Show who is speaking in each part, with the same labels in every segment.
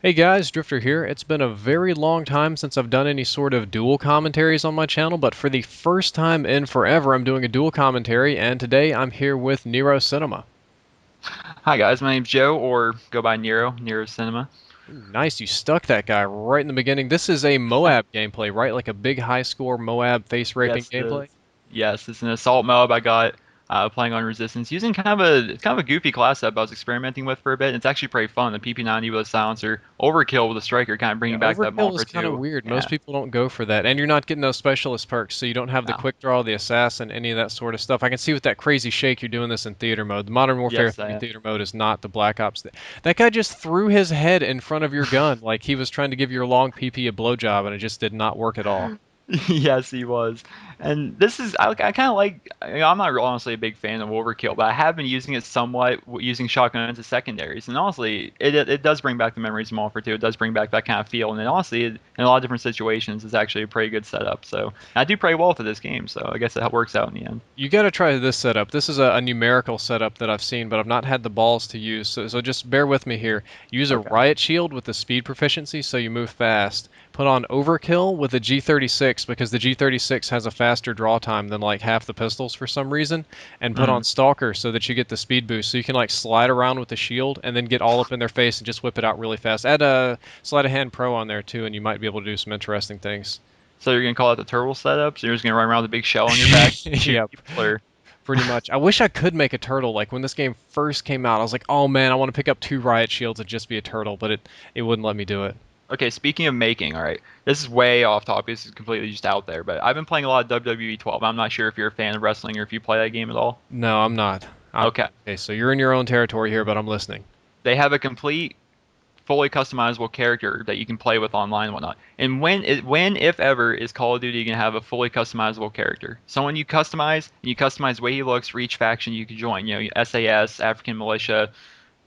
Speaker 1: Hey guys, Drifter here. It's been a very long time since I've done any sort of dual commentaries on my channel, but for the first time in forever, I'm doing a dual commentary, and today I'm here with Nero Cinema.
Speaker 2: Hi guys, my name's Joe, or go by Nero, Nero Cinema.
Speaker 1: Ooh, nice, you stuck that guy right in the beginning. This is a MOAB gameplay, right? Like a big high score MOAB face raping
Speaker 2: Yes, it
Speaker 1: gameplay?
Speaker 2: is. Yes, it's an assault mob I got playing on resistance using kind of a goofy class setup I was experimenting with for a bit. It's actually pretty fun. The PP90 with a silencer, overkill with a striker, kind of
Speaker 1: Yeah,
Speaker 2: bringing back that
Speaker 1: overkill
Speaker 2: monk
Speaker 1: is
Speaker 2: or
Speaker 1: kind of
Speaker 2: two.
Speaker 1: weird. Most
Speaker 2: Yeah,
Speaker 1: people don't go for that. And you're not getting those specialist perks, so you don't have the
Speaker 2: no.
Speaker 1: quick draw, the assassin, any of that sort of stuff. I can see with that crazy shake you're doing this in theater mode. The Modern Warfare
Speaker 2: Yes, I
Speaker 1: 3
Speaker 2: am.
Speaker 1: theater mode is not the Black Ops. That guy just threw his head in front of your gun like he was trying to give your long PP a blowjob, and it just did not work at all.
Speaker 2: Yes, he was. And this is I kind of like. I'm not honestly a big fan of overkill, but I have been using it somewhat using shotguns as secondaries. And honestly, it does bring back the memories of Modern Warfare 2. It does bring back that kind of feel. And then honestly, in a lot of different situations, it's actually a pretty good setup. So I do pretty well for this game. So I guess it works out in the end.
Speaker 1: You got to try this setup. This is a numerical setup that I've seen, but I've not had the balls to use. So just bear with me here. Use a
Speaker 2: Okay.
Speaker 1: riot shield with the speed proficiency so you move fast. Put on overkill with a G36 because the G36 has a faster draw time than like half the pistols for some reason. And put on
Speaker 2: Mm.
Speaker 1: stalker so that you get the speed boost. So you can like slide around with the shield and then get all up in their face and just whip it out really fast. Add a sleight of hand pro on there too, and you might be able to do some interesting things.
Speaker 2: So you're gonna call it the turtle setup? So you're just gonna run around with a big shell on your back, shoot
Speaker 1: Yep.
Speaker 2: people, or
Speaker 1: Pretty much. I wish I could make a turtle. Like when this game first came out, I was like, "Oh man, I want to pick up two riot shields and just be a turtle," but it wouldn't let me do it.
Speaker 2: Okay, speaking of making, all right, this is way off topic. This is completely just out there, but I've been playing a lot of WWE 12. I'm not sure if you're a fan of wrestling or if you play that game at all.
Speaker 1: No, I'm not.
Speaker 2: Okay,
Speaker 1: Okay, so you're in your own territory here, but I'm listening.
Speaker 2: they have a complete, fully customizable character that you can play with online and whatnot. And when, if ever, is Call of Duty gonna have a fully customizable character? Someone you customize the way he looks for each faction you can join. You know, SAS, African Militia,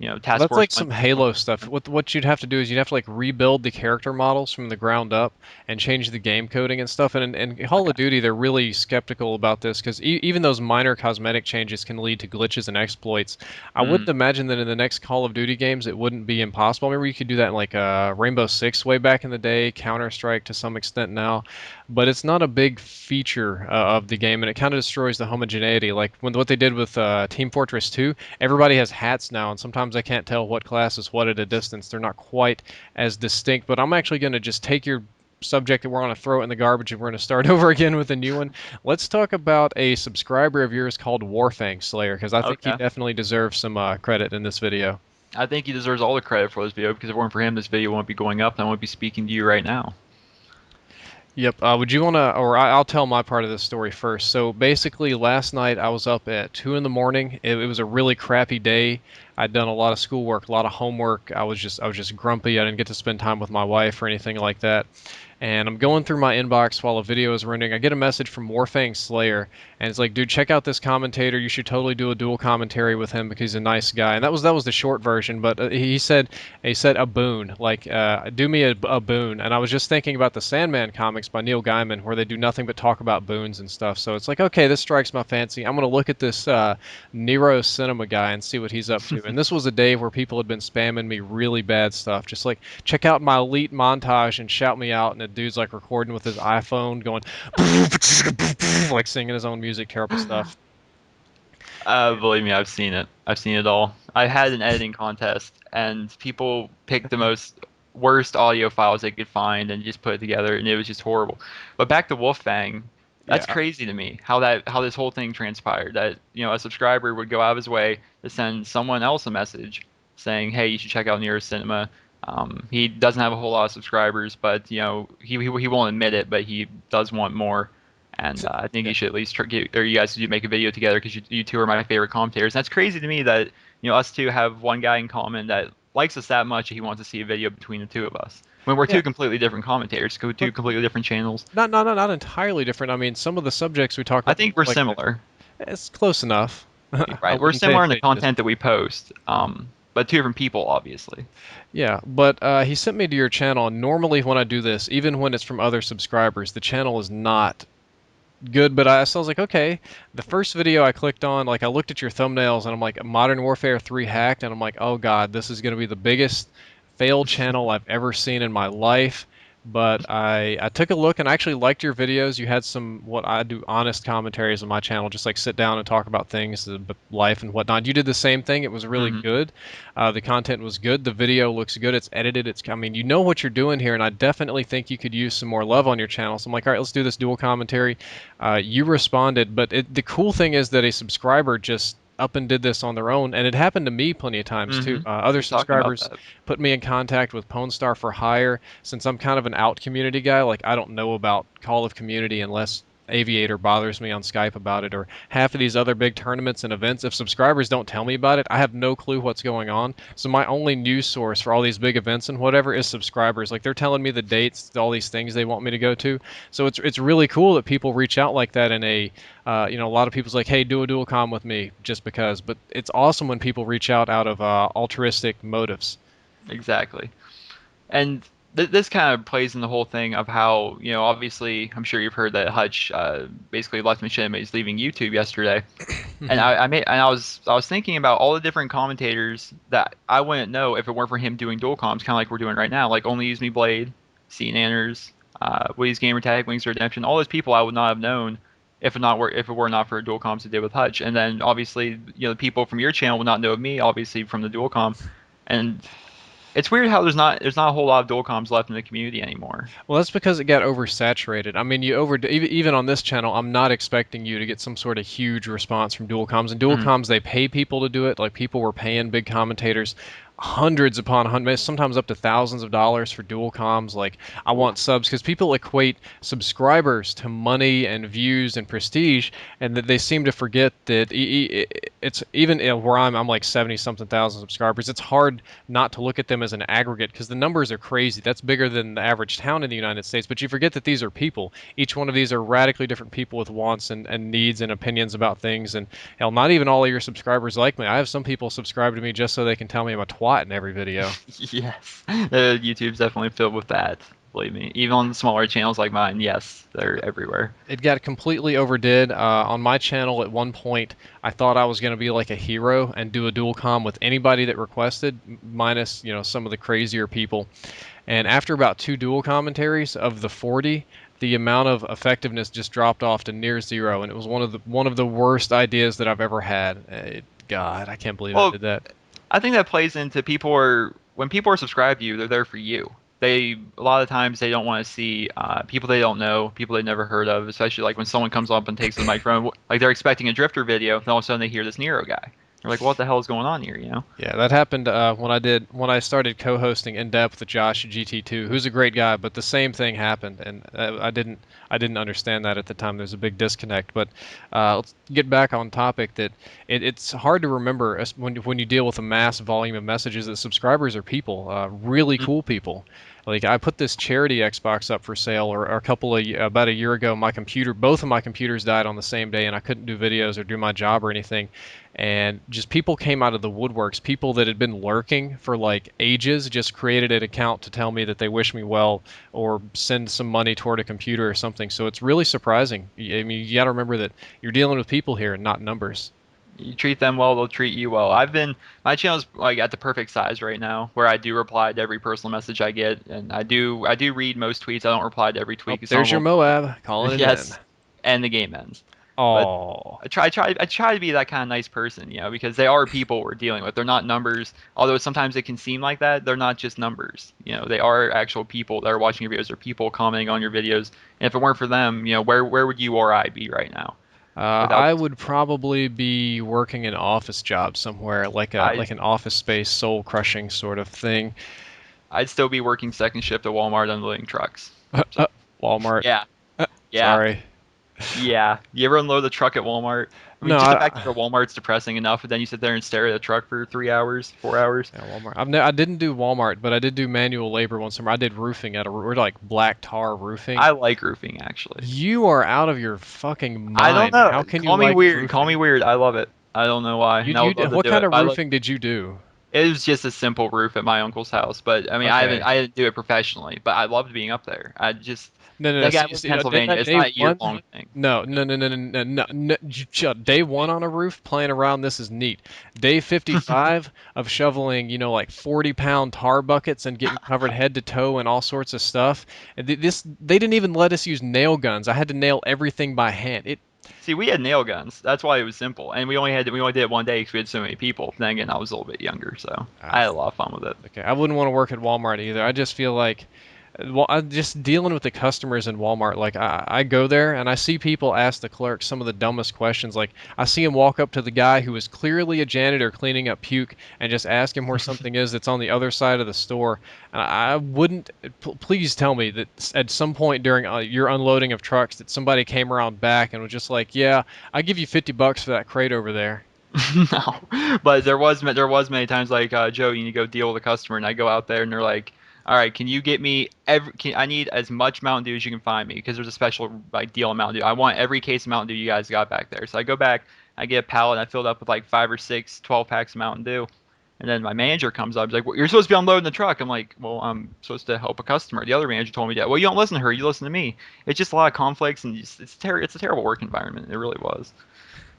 Speaker 1: Well,
Speaker 2: Task
Speaker 1: that's
Speaker 2: Force
Speaker 1: like
Speaker 2: One.
Speaker 1: some Halo stuff. What you'd have to do is you'd have to like rebuild the character models from the ground up and change the game coding and stuff. And in Call of
Speaker 2: Okay.
Speaker 1: Duty, they're really skeptical about this because even those minor cosmetic changes can lead to glitches and exploits. I wouldn't
Speaker 2: Mm,
Speaker 1: imagine that in the next Call of Duty games it wouldn't be impossible. I remember you could do that in like Rainbow Six way back in the day, Counter Strike to some extent now, but it's not a big feature of the game, and it kind of destroys the homogeneity. Like when what they did with Team Fortress 2, everybody has hats now, and sometimes I can't tell what class is what at a distance. They're not quite as distinct. But I'm actually going to just take your subject and we're going to throw it in the garbage and we're going to start over again with a new one. Let's talk about a subscriber of yours called Warfang Slayer because I think he
Speaker 2: okay.
Speaker 1: definitely deserves some credit in this video.
Speaker 2: I think he deserves all the credit for this video because if it weren't for him, this video won't be going up and I won't be speaking to you right now.
Speaker 1: Yep. Would you want to, or I'll tell my part of the story first. So basically, last night I was up at 2 in the morning. It was a really crappy day. I'd done a lot of schoolwork, a lot of homework. I was just grumpy. I didn't get to spend time with my wife or anything like that. And I'm going through my inbox while a video is running. I get a message from Warfang Slayer, and it's like, dude, check out this commentator. You should totally do a dual commentary with him because he's a nice guy. And that was the short version. But he said a boon, like do me a boon. And I was just thinking about the Sandman comics by Neil Gaiman, where they do nothing but talk about boons and stuff. So it's like, okay, this strikes my fancy. I'm gonna look at this Nero Cinema guy and see what he's up to. And this was a day where people had been spamming me really bad stuff, just like check out my elite montage and shout me out. And the dude's like recording with his iPhone, going like singing his own music, terrible stuff.
Speaker 2: Believe me, I've seen it. I've seen it all. I had an editing contest, and people picked the most worst audio files they could find and just put it together, and it was just horrible. But back to Wolfgang, that's
Speaker 1: Yeah,
Speaker 2: crazy to me how this whole thing transpired. That a subscriber would go out of his way to send someone else a message saying, "Hey, you should check out Nero Cinema." He doesn't have a whole lot of subscribers, but he won't admit it, but he does want more. And I think
Speaker 1: yeah.
Speaker 2: you should at least or you guys should make a video together because you two are my favorite commentators. And that's crazy to me that us two have one guy in common that likes us that much. He wants to see a video between the two of us. When we're
Speaker 1: Yeah.
Speaker 2: two completely different commentators, two completely different channels.
Speaker 1: Not entirely different. I mean, some of the subjects we talk
Speaker 2: I
Speaker 1: about,
Speaker 2: think we're
Speaker 1: like
Speaker 2: similar,
Speaker 1: it's close enough. I
Speaker 2: right? We're
Speaker 1: wouldn't say
Speaker 2: similar in the
Speaker 1: it's
Speaker 2: content that we post, but two different people, obviously.
Speaker 1: yeah, but he sent me to your channel, and normally when I do this, even when it's from other subscribers, the channel is not good. But so I was like, okay. The first video I clicked on, like I looked at your thumbnails, and I'm like, Modern Warfare 3 hacked, and I'm like, oh god, this is going to be the biggest failed channel I've ever seen in my life. But I took a look and I actually liked your videos. You had some what I do honest commentaries on my channel, just like sit down and talk about things, life and whatnot. You did the same thing. It was really
Speaker 2: Hmm.
Speaker 1: good. The content was good. The video looks good. It's edited. I mean, you know what you're doing here, and I definitely think you could use some more love on your channel. So I'm like, all right, let's do this dual commentary. You responded, but the cool thing is that a subscriber just up and did this on their own, and it happened to me plenty of times too.
Speaker 2: Hmm.
Speaker 1: Other
Speaker 2: You're talking about
Speaker 1: subscribers
Speaker 2: that.
Speaker 1: put me in contact with Pwn Star for Hire. Since I'm kind of an out community guy, like I don't know about Call of Community unless Aviator bothers me on Skype about it, or half of these other big tournaments and events. If subscribers don't tell me about it, I have no clue what's going on. So my only news source for all these big events and whatever is subscribers. Like they're telling me the dates, all these things they want me to go to. So it's really cool that people reach out like that in a a lot of people's like, hey, do a dual com with me just because. But it's awesome when people reach out of altruistic motives.
Speaker 2: Exactly. And this kind of plays in the whole thing of how, obviously, I'm sure you've heard that Hutch basically left Machinima is leaving YouTube yesterday. And
Speaker 1: Hmm.
Speaker 2: I was thinking about all the different commentators that I wouldn't know if it weren't for him doing dual comms, kind of like we're doing right now, like Only Use Me Blade, C Nanners, Woody's Gamer Tag, Wings of Redemption, all those people I would not have known if it were not for dual comms he did with Hutch. And then obviously, the people from your channel would not know of me, obviously from the dual com. And it's weird how there's not a whole lot of dual comms left in the community anymore.
Speaker 1: Well, that's because it got oversaturated. I mean, even on this channel, I'm not expecting you to get some sort of huge response from dual comms. And dual
Speaker 2: Mhm.
Speaker 1: comms, they pay people to do it. Like people were paying big commentators hundreds upon hundreds, sometimes up to thousands of dollars for dual comms. Like I want subs because people equate subscribers to money and views and prestige, and that they seem to forget that it's even where I'm like 70 something thousand subscribers. It's hard not to look at them as an aggregate because the numbers are crazy. That's bigger than the average town in the United States. But you forget that these are people. Each one of these are radically different people with wants and needs and opinions about things. And hell, not even all of your subscribers like me. I have some people subscribe to me just so they can tell me I'm a twat in every video.
Speaker 2: Yes, YouTube's definitely filled with that. Believe me, even on smaller channels like mine, yes, they're everywhere.
Speaker 1: It got completely overdid. On my channel, at one point, I thought I was going to be like a hero and do a dual com with anybody that requested, minus some of the crazier people. And after about two dual commentaries of the 40, the amount of effectiveness just dropped off to near zero, and it was one of the worst ideas that I've ever had. God, I can't believe I
Speaker 2: Well,
Speaker 1: did that.
Speaker 2: I think that plays into when people are subscribed to you, they're there for you. A lot of times they don't want to see people they don't know, people they never heard of, especially like when someone comes up and takes the microphone, like they're expecting a Drifter video, and all of a sudden they hear this Nero guy. They're like, what the hell is going on here?
Speaker 1: Yeah, that happened when I started co-hosting in depth with Josh at GT2, who's a great guy, but the same thing happened, and I didn't understand that at the time. There's a big disconnect. But let's get back on topic. That it's hard to remember when you deal with a mass volume of messages that subscribers are people, really
Speaker 2: Mm.
Speaker 1: cool people. Like I put this charity Xbox up for sale, or about a year ago. Both of my computers died on the same day, and I couldn't do videos or do my job or anything, and just people came out of the woodworks. People that had been lurking for like ages just created an account to tell me that they wish me well or send some money toward a computer or something. So it's really surprising. I mean, you got to remember that you're dealing with people here and not numbers.
Speaker 2: You treat them well, they'll treat you well. My channel's like at the perfect size right now, where I do reply to every personal message I get, and I do read most tweets. I don't reply to every
Speaker 1: Oh,
Speaker 2: tweet 'cause some
Speaker 1: there's your
Speaker 2: of
Speaker 1: MOAB calling
Speaker 2: them,
Speaker 1: it in.
Speaker 2: yes, and the game ends. But
Speaker 1: Oh,
Speaker 2: I try to be that kind of nice person, because they are people we're dealing with. They're not numbers. Although sometimes it can seem like that, they're not just numbers. They are actual people that are watching your videos. They're people commenting on your videos. And if it weren't for them, where would you or I be right now without
Speaker 1: I
Speaker 2: those
Speaker 1: would
Speaker 2: people?
Speaker 1: probably be working an office job somewhere, like a
Speaker 2: I
Speaker 1: like an office space soul crushing sort of thing.
Speaker 2: I'd still be working second shift at Walmart unloading trucks. So
Speaker 1: Walmart.
Speaker 2: yeah, yeah,
Speaker 1: Sorry.
Speaker 2: yeah. You ever unload the truck at Walmart? I mean,
Speaker 1: No,
Speaker 2: just the fact that Walmart's depressing enough, but then you sit there and stare at a truck for 3 hours, 4 hours.
Speaker 1: yeah, Walmart. I didn't do Walmart, but I did do manual labor once. I did roofing or like black tar roofing.
Speaker 2: I like roofing actually.
Speaker 1: You are out of your fucking
Speaker 2: I don't
Speaker 1: mind.
Speaker 2: know.
Speaker 1: How can you
Speaker 2: Call me
Speaker 1: like
Speaker 2: weird. Call me
Speaker 1: roofing?
Speaker 2: weird. I love it. I don't know why. And I would love to
Speaker 1: What
Speaker 2: do
Speaker 1: kind
Speaker 2: it.
Speaker 1: of roofing did you do?
Speaker 2: It was just a simple roof at my uncle's house, but I mean,
Speaker 1: Okay.
Speaker 2: I didn't do it professionally, but I loved being up there. I just
Speaker 1: No, no, no.
Speaker 2: like I
Speaker 1: See,
Speaker 2: live in
Speaker 1: see,
Speaker 2: Pennsylvania. It's
Speaker 1: day
Speaker 2: not a year
Speaker 1: one.
Speaker 2: long thing.
Speaker 1: No, no, no, no, no, no, no, no. Day one on a roof playing around. This is neat. Day 55 of shoveling, like 40-pound tar buckets and getting covered head to toe and all sorts of stuff. And they didn't even let us use nail guns. I had to nail everything by hand.
Speaker 2: See, we had nail guns. That's why it was simple, and we only did it one day because we had so many people. Then again, I was a little bit younger, so I
Speaker 1: Ah,
Speaker 2: had a lot of fun with it.
Speaker 1: okay, I wouldn't want to work at Walmart either. I just feel like, well, I'm just dealing with the customers in Walmart. Like I go there and I see people ask the clerks some of the dumbest questions. Like I see him walk up to the guy who is clearly a janitor cleaning up puke and just ask him where something is that's on the other side of the store. And I wouldn't. Please tell me that at some point during your unloading of trucks that somebody came around back and was just like, "Yeah, I give you $50 for that crate over there."
Speaker 2: No, but there was many times like Joe, you need to go deal with a customer, and I go out there and they're like, "All right, can you get me I need as much Mountain Dew as you can find me because there's a special like deal on Mountain Dew. I want every case of Mountain Dew you guys got back there." So I go back, I get a pallet, and I filled up with like 5 or 6 12 packs of Mountain Dew, and then my manager comes up, he's like, well, "You're supposed to be unloading the truck." I'm like, "Well, I'm supposed to help a customer." The other manager told me that. Well, you don't listen to her, you listen to me. It's just a lot of conflicts, and it's a terrible work environment. It really was.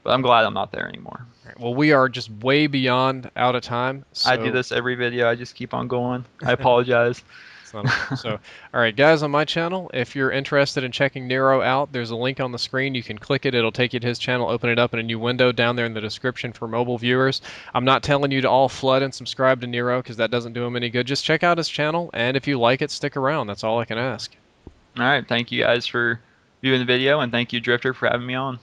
Speaker 2: But I'm glad I'm not there anymore.
Speaker 1: Right, well, we are just way beyond out of time,
Speaker 2: I do
Speaker 1: so
Speaker 2: this every video. I just keep on going. I apologize.
Speaker 1: it's not a problem. So, all right, guys, on my channel, if you're interested in checking Nero out, there's a link on the screen. You can click it. It'll take you to his channel, open it up in a new window down there in the description for mobile viewers. I'm not telling you to all flood and subscribe to Nero because that doesn't do him any good. Just check out his channel, and if you like it, stick around. That's all I can ask.
Speaker 2: All right. Thank you guys for viewing the video, and thank you, Drifter, for having me on.